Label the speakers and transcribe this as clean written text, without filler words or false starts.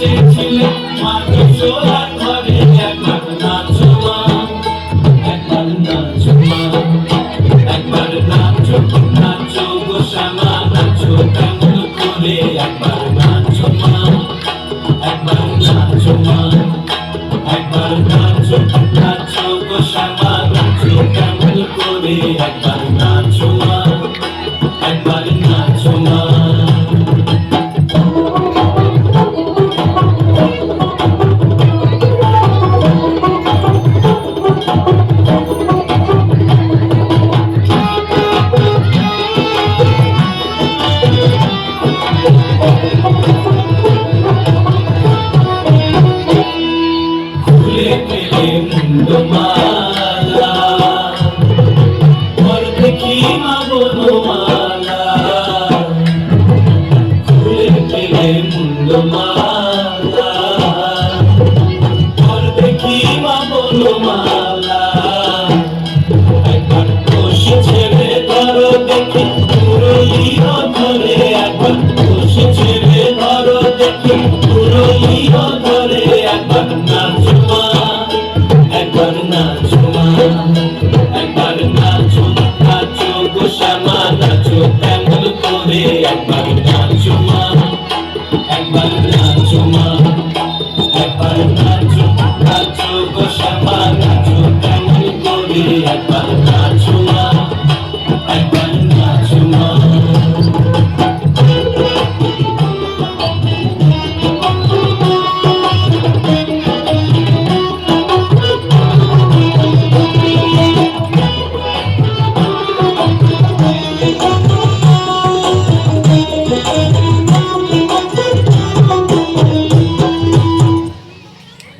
Speaker 1: এসেছিলে মাটি চোলার ঘরে একবার নাচো মা, একবার নাচো মা, একবার নাচো নাচো গো শ্যামা নাচো কেমন করে একবার নাচো মা, একবার নাচো মা, একবার নাচো নাচো গো শ্যামা নাচো কেমন করে একবার নাচো মা, একবার নাচো মা। খুলে পেলে মুন্ডমালা ঘর দেখি মা বনমালা, খুলে পেলে মুন্ডমালা ঘর দেখি মা বনমালা, একবার বসে ছেড়ে ধরো দেখি পুরোই ধরে, একবার বসে ছেড়ে ধরো দেখি পুরোই ধরে একবার নাচো মা, একবার নাচো মা, একবার নাচো নাচো গো শ্যামা নাচো কেমন করে একবার নাচো মা, একবার নাচো মা, একবার নাচো নাচো গো শ্যামা নাচো কেমন করে একবার নাচো